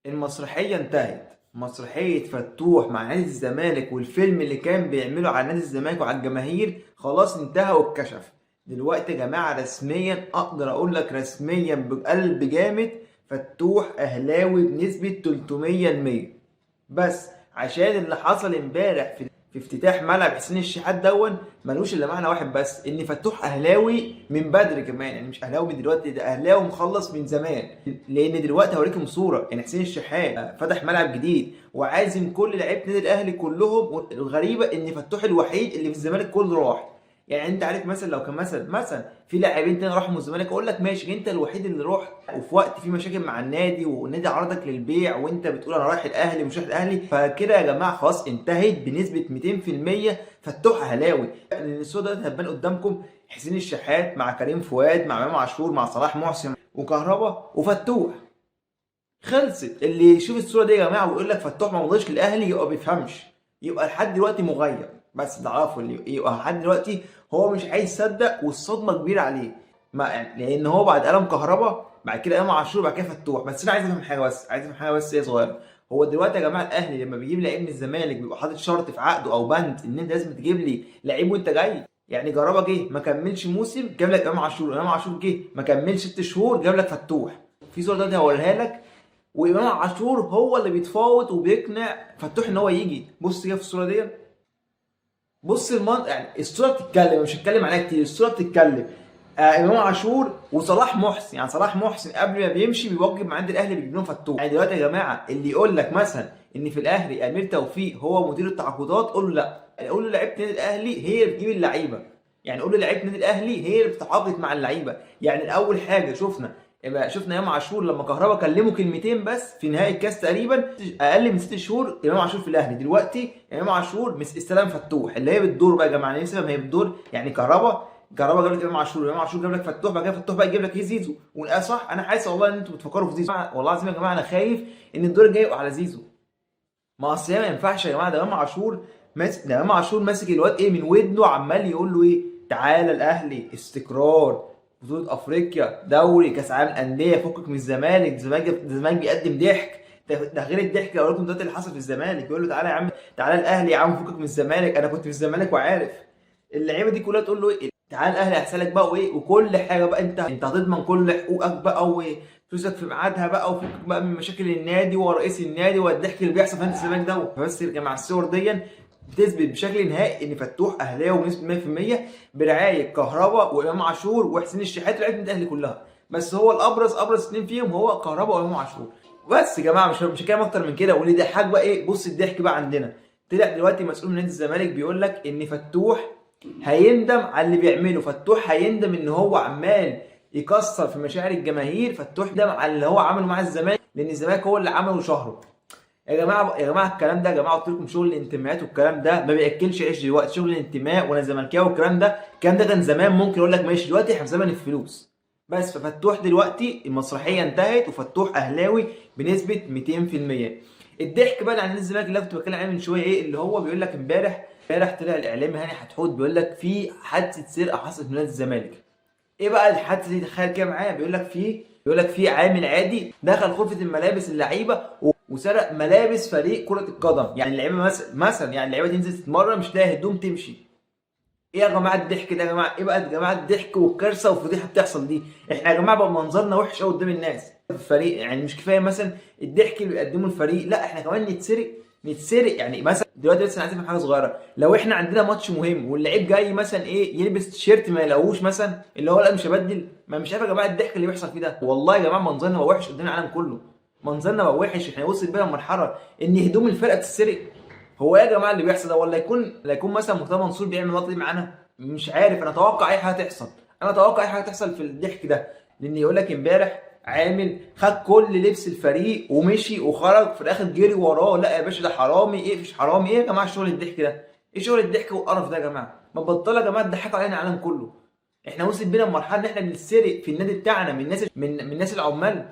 المسرحية انتهت. مسرحية فتوح مع نادي الزمالك والفيلم اللي كان بيعمله على نادي الزمالك وعلى الجماهير خلاص انتهى واتكشف. دلوقتي يا جماعة رسميا اقدر اقول لك رسميا بقلب جامد، فتوح اهلاوي بنسبة 300%. بس عشان اللي حصل امبارح في افتتاح ملعب حسين الشحات ملوش الا معنى واحد بس، ان فتوح اهلاوي من بدري كمان، يعني مش اهلاوي من دلوقتي، ده اهلاوي مخلص من زمان. لان دلوقتي هوريكم صوره ان حسين الشحات فتح ملعب جديد وعازم كل لعيبه النادي الاهلي كلهم، والغريبه ان فتوح الوحيد اللي في الزمالك كله راح. يعني انت عارف مثلا لو كان مثلا في لاعبين تاني راحوا من الزمالك اقول لك ماشي، انت الوحيد اللي رحت وفي وقت في مشاكل مع النادي والنادي عرضك للبيع وانت بتقول انا رايح الاهلي ومش رايح الاهلي، فكده يا جماعه خلاص انتهت بنسبه 200%. فتوح اهلاوي لان الصوره ده هتبان قدامكم، حسين الشحات مع كريم فؤاد مع امام عاشور مع صلاح محسن وكهربا وفتوح. خلصت. اللي يشوف الصوره دي يا جماعه ويقول لك فتوح ما مضيش للاهلي يبقى بيفهمش، يبقى لحد دلوقتي مغيب. بس تعرفوا اللي يبقى لحد دلوقتي هو مش عايز يصدق والصدمه كبيره عليه، ما يعني لان هو بعد قلم كهربا بعد كده امام عاشور بعد كده فتوح. بس انا عايز افهم حاجه، بس عايز افهم حاجه بس ايه صغيره. هو دلوقتي يا جماعه الاهلي لما بيجيب لعيب من الزمالك بيبقى حاطط شرط في عقده او بند ان انت لازم تجيب لي لعيب وانت جاي؟ يعني جربه جه ما كملش موسم جاب لك امام عاشور، امام عاشور جه ما كملش 6 شهور جاب لك فتوح. في صوره دلوقتي هوريها لك، وامام عاشور هو اللي بيتفاوض وبيقنع فتوح ان هو يجي. بص كده في الصوره دي، بص يعني الصوره بتتكلم، مش هتكلم عليها كتير، الصوره بتتكلم. امام عاشور وصلاح محسن، يعني صلاح محسن قبل ما بيمشي بيوجب مع عند الاهلي بيجيب لهم فتوح. يعني دلوقتي يا جماعه اللي يقول لك مثلا ان في الاهلي امير توفيق هو مدير التعاقدات قول له لا، قول له لعيبه النادي الاهلي هي اللي بتجيب اللعيبه. يعني قول له لعيبه النادي الاهلي هي اللي بتتعاقد مع اللعيبه. يعني الاول حاجه شفنا امام عاشور لما كهربا كلمه كلمتين بس في نهائي الكاس تقريبا، اقل من 6 شهور امام عاشور في الاهلي. دلوقتي امام عاشور استلام فتوح اللي هي بالدور بقى يا جماعه، نسبه ما هي بالدور. يعني كهربا جاب لك امام عاشور، امام عاشور جاب لك فتوح، بعد كده فتوح بقى يجيب لك ايه زيزو. صح، انا حاسس والله ان انتوا بتفكروا في زيزو. والله العظيم يا جماعه انا خايف ان الدور الجاي يبقى على زيزو. ما اصل ما ينفعش يا جماعه، ده امام عاشور ماسك، ده امام عاشور ماسك الواد ايه من ودنه عمال يقول له ايه تعالى الاهلي استقرار بطوله افريقيا دوري كاس عالم انديه فكك من الزمالك، الزمالك بيقدم ضحك. ده غير الضحك اللي لكم دلوقتي اللي حصل في الزمالك، يقول له تعالى يا عم تعالى الاهلي يا عم فكك من الزمالك، انا كنت في الزمالك وعارف. اللعيبه دي كلها تقول له ايه تعالى الاهلي هيحصل لك بقى وايه وكل حاجه بقى، انت هتضمن كل حقوقك بقى وفلوسك في ميعادها بقى وفكك بقى من مشاكل النادي ورئيس النادي والضحك اللي بيحصل في نادي الزمالك ده. فبس يا جماعه الصور دي بتثبت بشكل نهائي ان فتوح اهلاوي بنسبه 100% برعايه كهربا وامام عاشور وحسين الشحات لعيبه النادي الاهلي كلها. بس هو ابرز اثنين فيهم هو كهربا وامام عاشور. بس يا جماعه مش هتكلم اكتر من كده. واللي ضحك بقى ايه، بص الضحك بقى عندنا، طلع دلوقتي مسؤول من نادي الزمالك بيقول لك ان فتوح هيندم على اللي بيعمله. فتوح هيندم ان هو عمال يكسر في مشاعر الجماهير، فتوح ندم على اللي هو عمله مع الزمالك لان الزمالك هو اللي عمله شهره. يا جماعه الكلام ده يا جماعه قلت لكم شغل الانتماءات والكلام ده ما بياكلش عيش دلوقتي. شغل الانتماء وانا زملكاوي الكلام ده كان زمان ممكن اقول لك ماشي، دلوقتي احنا في زمن الفلوس. بس ففتوح دلوقتي المسرحيه انتهت وفتوح اهلاوي بنسبه 200%. الضحك بقى عن نادي الزمالك اللي أنا كنت بتكلم عليه من شويه ايه، اللي هو بيقول لك امبارح طلع الاعلامي هاني حتحوت بيقول لك في حادثه سرقه حصلت في نادي الزمالك. ايه بقى الحادثه دي؟ تخيل كده معايا، بيقول لك في عامل عادي دخل غرفه الملابس اللعيبه وسرق ملابس فريق كره القدم. يعني اللعيبه مثلا يعني اللعيبه تنزل تتمرن مش لاقي هدوم تمشي. ايه يا جماعه الضحك ده يا جماعه؟ ايه بقى يا جماعه الضحك والكارثه والفضيحه بتحصل دي؟ احنا يا جماعه بقى منظرنا وحش قوي قدام الناس في الفريق. يعني مش كفايه مثلا الضحك اللي بيقدمه الفريق، لا احنا كمان نتسرق. يعني مثلا دلوقتي بس انا عايز افهم حاجه صغيره، لو احنا عندنا ماتش مهم واللعيب جاي مثلا ايه يلبس تيشيرت ما يلاقوش مثلا اللي هو لا مش هبدل، ما مش عارف يا جماعه الضحك اللي بيحصل فيه ده. والله يا جماعه منظرنا بقى وحش قدام العالم كله، منظرنا بقى وحش. احنا وصل بينا لمرحله ان هدوم الفرقه تتسرق. هو ايه يا جماعه اللي بيحصل ده؟ ولا يكون مثلا مرتضى منصور بيعمل اللقطه دي معانا؟ مش عارف. انا اتوقع اي حاجه تحصل، في الضحك ده. لان يقول لك امبارح عامل خد كل لبس الفريق ومشي وخرج في الاخر جري وراه، لا يا باشا ده حرامي. ايه مش حرامي؟ ايه يا جماعه شغل الضحك ده؟ ايه شغل الضحك والقرف ده يا جماعه؟ ما تبطلوا يا جماعه تضحكوا علينا العالم كله. احنا وصل بينا لمرحله ان احنا بنتسرق في النادي بتاعنا من الناس العمال.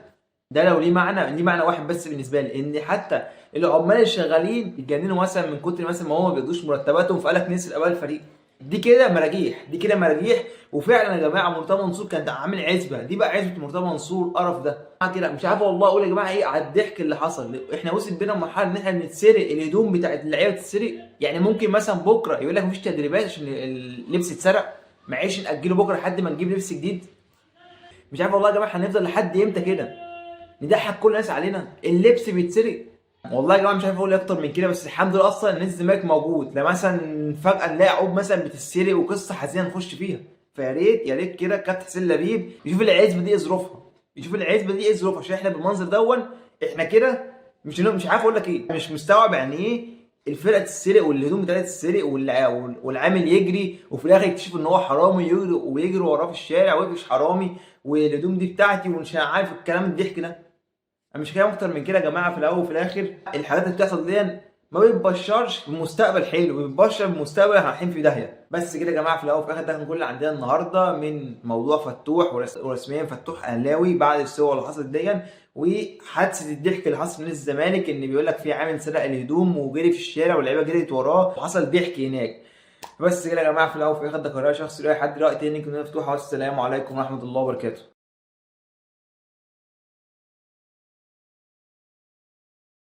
ده لو ليه معنى واحد بس بالنسبه لي، ان حتى العمال اللي شغالين اتجننوا مثلا من كتر مثلا ما هم ما بيقدوش مرتباتهم، فقال لك نسرق بقى الفريق. دي كده مراجيح، دي كده مراجيح. وفعلا يا جماعه مرتضى منصور كان عامل عزبه، دي بقى عزبه مرتضى منصور القرف ده كده. مش عارف والله اقول يا جماعه ايه على الضحك اللي حصل. احنا وصل بينا مرحله ان احنا بنتسرق الهدوم بتاعت اللعيبه، تتسرق. يعني ممكن مثلا بكره يقول لك مفيش تدريبات عشان اللبس اتسرق، معلش ناجله بكره لحد ما نجيب لبس جديد. مش عارف والله يا جماعه هنفضل لحد امتى كده نضحك كل الناس علينا؟ اللبس بيتسرق. والله يا جماعه مش عارف اقول إيه اكتر من كده، بس الحمد لله اصلا ان الزمالك موجود. لا مثلا فجاه نلاقي عقود مثلا بتتسرق وقصه حزينه نخش فيها. فيا ريت يا ريت كده كابتن حسين لبيب يشوف العزبه دي ايه ظروفها، يشوف العزبه دي ايه ظروفها، عشان احنا بالمنظر دون احنا كده مش عارف اقول لك ايه. مش مستوعب يعني ايه الفرقه تتسرق والهدوم بتاعتها تتسرق والعامل يجري وفي الاخر يكتشف ان هو حرامي ويجري وراه في الشارع ويقفش حرامي والهدوم دي بتاعتي ومش عارف الكلام الضحك ده. انا مش كلام اكتر من كده يا جماعه. في الاول وفي الاخر الحاجات اللي بتحصل دي ما بتبشرش بمستقبل حلو، بتبشر بمستقبل رايحين في داهيه. بس كده يا جماعه، في الاول وفي الاخر ده كان كل اللي عندنا النهارده من موضوع فتوح. ورسميا فتوح اهلاوي بعد الصور اللي حصلت دي وحادثه الضحك اللي حصل من الزمالك، ان بيقول لك في عامل سرق الهدوم وجري في الشارع واللعيبه جريت وراه وحصل ضحك هناك. بس كده يا جماعه، في الاول وفي الاخر ده قرار شخصي لاي حد راي تاني. كنا مفتوحه، والسلام عليكم ورحمه الله وبركاته.